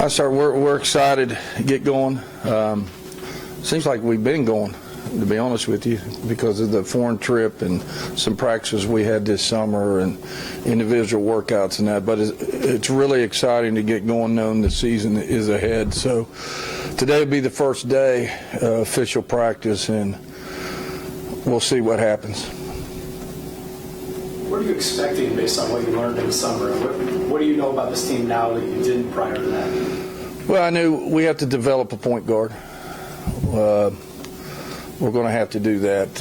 We're excited to get going. Seems like we've been going, to be honest with you, because of the foreign trip and some practices we had this summer and individual workouts and that. But it's really exciting to get going, knowing the season is ahead. So today will be the first day official practice, and we'll see what happens. What are you expecting based on what you learned in the summer? What do you know about this team now that you didn't prior to that? Well, I knew we have to develop a point guard. We're going to have to do that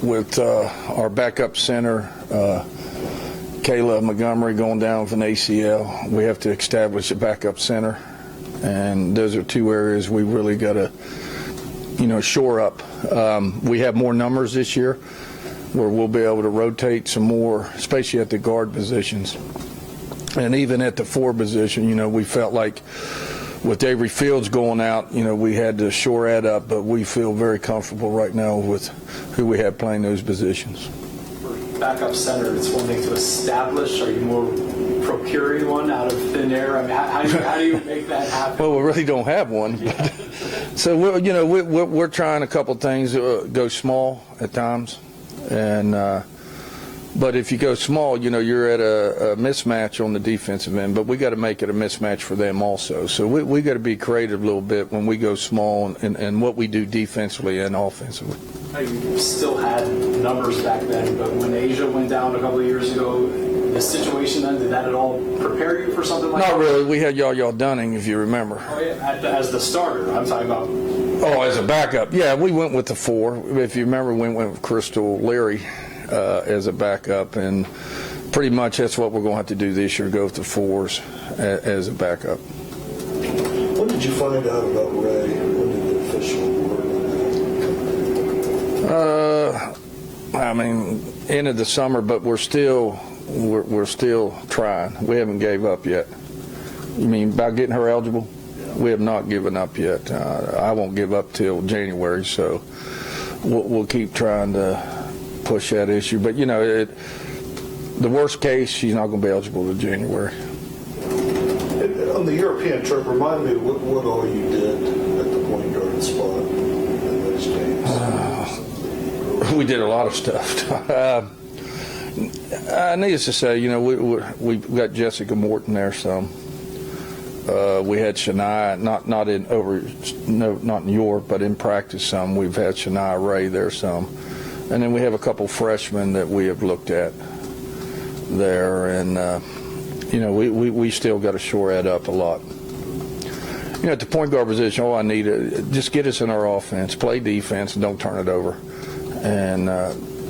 with our backup center, Kayla Montgomery, going down with an ACL. We have to establish a backup center, and those are two areas we really got to, shore up. We have more numbers this year, where we'll be able to rotate some more, especially at the guard positions. And even at the four position, we felt like with Avery Fields going out, we had to shore that up, but we feel very comfortable right now with who we have playing those positions. For backup center, it's one thing to establish. Are you more procuring one out of thin air? I mean, how do you make that happen? Well, we really don't have one. Yeah. So, we're trying a couple things, go small at times. And but if you go small, you're at a mismatch on the defensive end. But we got to make it a mismatch for them also. So we got to be creative a little bit when we go small and what we do defensively and offensively. You still had numbers back then, but when Asia went down a couple of years ago, the situation then, did that at all prepare you for something like that? Not really. We had Yaya Dunning, if you remember. Oh yeah, as the starter. I'm talking about. Oh, as a backup. Yeah, we went with the four. If you remember, we went with Crystal Leary as a backup, and pretty much that's what we're going to have to do this year, go with the fours as a backup. What did you find out about Ray? When did the official word? End of the summer, but we're still trying. We haven't gave up yet. You mean about getting her eligible? We have not given up yet. I won't give up till January, so we'll keep trying to push that issue. But, the worst case, she's not going to be eligible till January. On the European trip, remind me what all you did at the point guard spot in those games. We did a lot of stuff. Needless to say, we got Jessica Morton there some. We had Shania, not in York, but in practice some. We've had Shania Ray there some, and then we have a couple freshmen that we have looked at there, and we still got to shore that up a lot. At the point guard position, all I need is just get us in our offense, play defense, and don't turn it over. And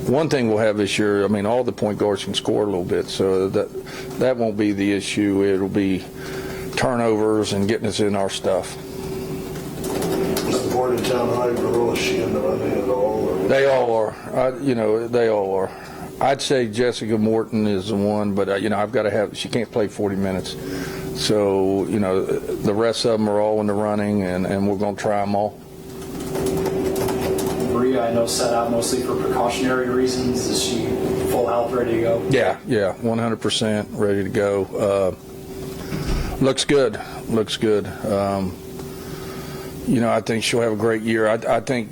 one thing we'll have this year, all the point guards can score a little bit, so that won't be the issue. It'll be turnovers and getting us in our stuff. Was the Bordentown High girl, is she in the running at all? Or? They all are. They all are. I'd say Jessica Morton is the one, but I've got to have. She can't play 40 minutes, so the rest of them are all in the running, and we're going to try them all. Maria, I know, set out mostly for precautionary reasons. Is she full health, ready to go? Yeah, 100% ready to go. Looks good. I think she'll have a great year. I think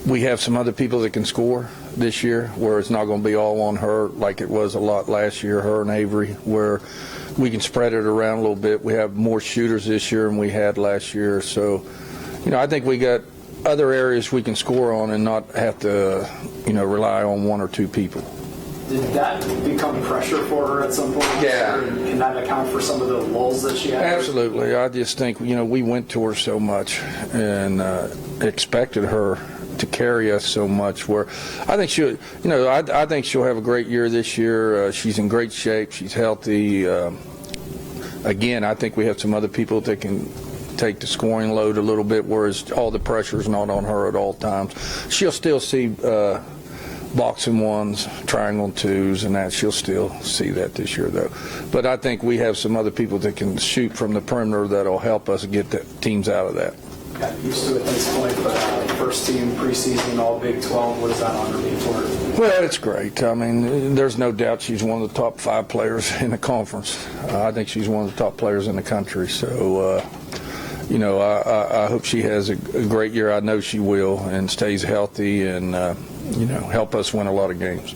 we have some other people that can score this year, where it's not going to be all on her like it was a lot last year, her and Avery, where we can spread it around a little bit. We have more shooters this year than we had last year. So, I think we got other areas we can score on and not have to, rely on one or two people. Did that become pressure for her at some point? Yeah. Can that account for some of the lulls that she had? Absolutely. I just think, we went to her so much and expected her to carry us so much, where I think I think she'll have a great year this year. She's in great shape. She's healthy. Again, I think we have some other people that can take the scoring load a little bit, whereas all the pressure is not on her at all times. She'll still see boxing ones, triangle twos, and that. She'll still see that this year, though. But I think we have some other people that can shoot from the perimeter that'll help us get the teams out of that. got used to it at this point, but first team preseason, all Big 12, what does that honor mean for her? Well, it's great. I mean, there's no doubt she's one of the top 5 players in the conference. I think she's one of the top players in the country. So, I hope she has a great year. I know she will, and stays healthy and, help us win a lot of games.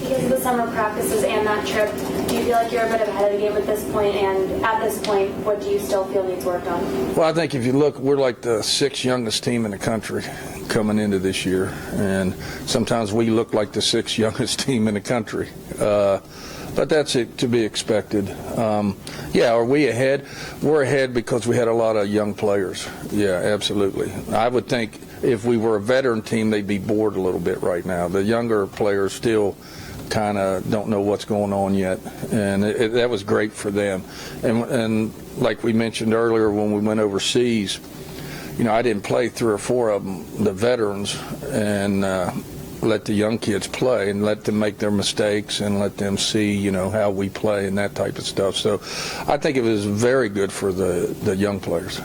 Because of the summer practices and that trip, do you feel like you're a bit ahead of the game at this point? And at this point, what do you still feel needs work on? Well, I think if you look, we're like the 6th youngest team in the country coming into this year. And sometimes we look like the 6th youngest team in the country. But that's to be expected. Are we ahead? We're ahead because we had a lot of young players. Yeah, absolutely. I would think if we were a veteran team, they'd be bored a little bit right now. The younger players still kind of don't know what's going on yet, and that was great for them. And like we mentioned earlier when we went overseas, I didn't play 3 or 4 of them, the veterans, and let the young kids play and let them make their mistakes and let them see, how we play and that type of stuff. So I think it was very good for the young players.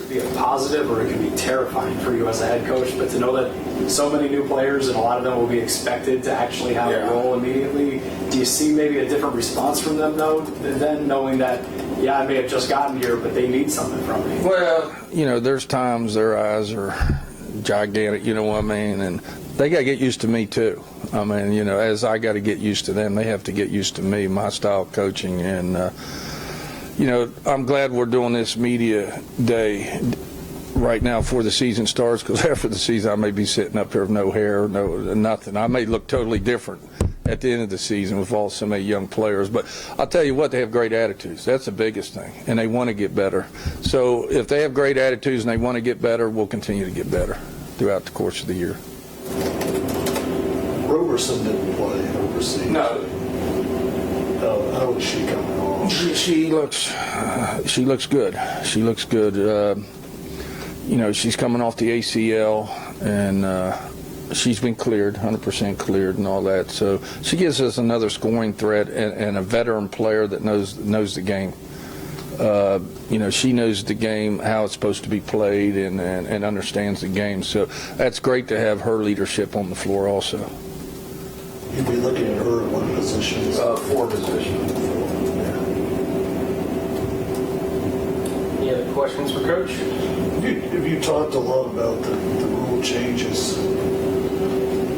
Be a positive or it can be terrifying for you as a head coach, but to know that so many new players and a lot of them will be expected to actually have a role immediately, do you see maybe a different response from them though, than knowing that, I may have just gotten here, but they need something from me? Well, there's times their eyes are gigantic, you know what I mean, and they got to get used to me too. I mean, as I got to get used to them, they have to get used to me, my style of coaching, and I'm glad we're doing this media day right now before the season starts, because after the season I may be sitting up here with no hair, nothing. I may look totally different at the end of the season with all so many young players. But I'll tell you what, they have great attitudes. That's the biggest thing, and they want to get better. So if they have great attitudes and they want to get better, we'll continue to get better throughout the course of the year. Roberson didn't play overseas. No. How is she coming on? She looks good. She looks good. She's coming off the ACL, and she's been cleared, 100% cleared, and all that. So she gives us another scoring threat and a veteran player that knows the game. She knows the game, how it's supposed to be played, and understands the game. So that's great to have her leadership on the floor also. You'd be looking at her at what positions? 4 positions. Any other questions for Coach? Have you talked a lot about the rule changes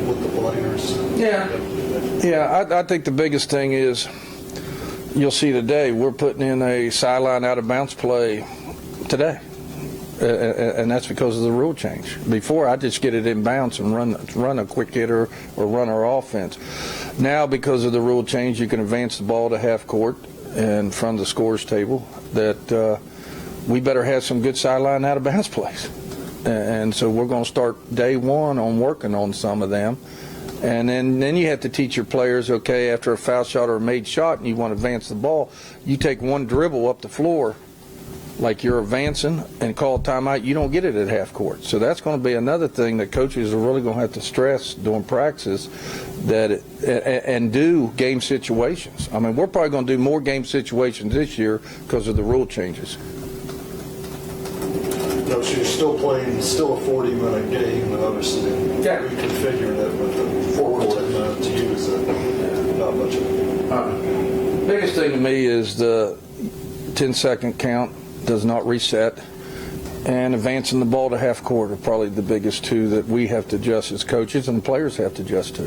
with the players? Yeah, I think the biggest thing is you'll see today we're putting in a sideline out of bounds play today. And that's because of the rule change. Before, I just get it in bounds and run a quick hitter or run our offense. Now, because of the rule change, you can advance the ball to half court in front of the scores table. That we better have some good sideline out of bounds plays. And so we're going to start day one on working on some of them. And then you have to teach your players, okay, after a foul shot or a made shot and you want to advance the ball, you take one dribble up the floor like you're advancing and call timeout. You don't get it at half court. So that's going to be another thing that coaches are really going to have to stress during practice, and do game situations. I mean, we're probably going to do more game situations this year because of the rule changes. No, so you're still playing, a 40-minute game, and obviously reconfiguring it with the 4 10-minute to use it. Not much of it. Biggest thing to me is the 10-second count does not reset, and advancing the ball to half court are probably the biggest 2 that we have to adjust as coaches and the players have to adjust to.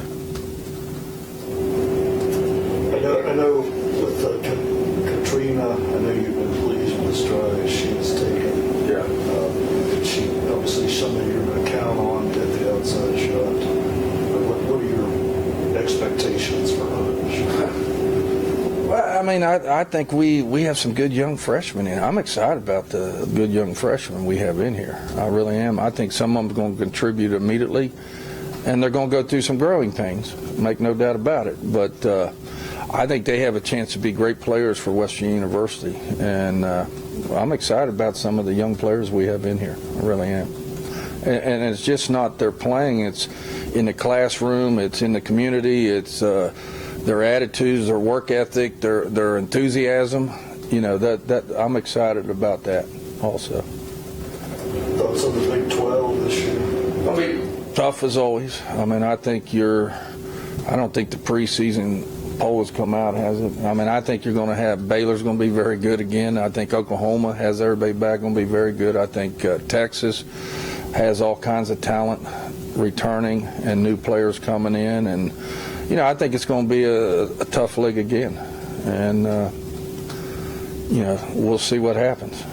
I know with Katrina, I know you've been pleased with the strides she's taken. She obviously somebody you're going to count on at the outside shot. What are your expectations for her? Well, I mean, I think we have some good young freshmen in. I'm excited about the good young freshmen we have in here. I really am. I think some of them are going to contribute immediately, and they're going to go through some growing pains, make no doubt about it. But I think they have a chance to be great players for Western University, and I'm excited about some of the young players we have in here. I really am. And it's just not their playing. It's in the classroom. It's in the community. It's their attitudes, their work ethic, their enthusiasm. That I'm excited about that also. Thoughts Thoughts on the Big 12 this year? I mean, tough as always. I mean, I don't think the preseason poll has come out, has it? I mean, I think you're going to have Baylor's going to be very good again. I think Oklahoma has everybody back, going to be very good. I think Texas has all kinds of talent returning and new players coming in, and I think it's going to be a tough league again, and we'll see what happens.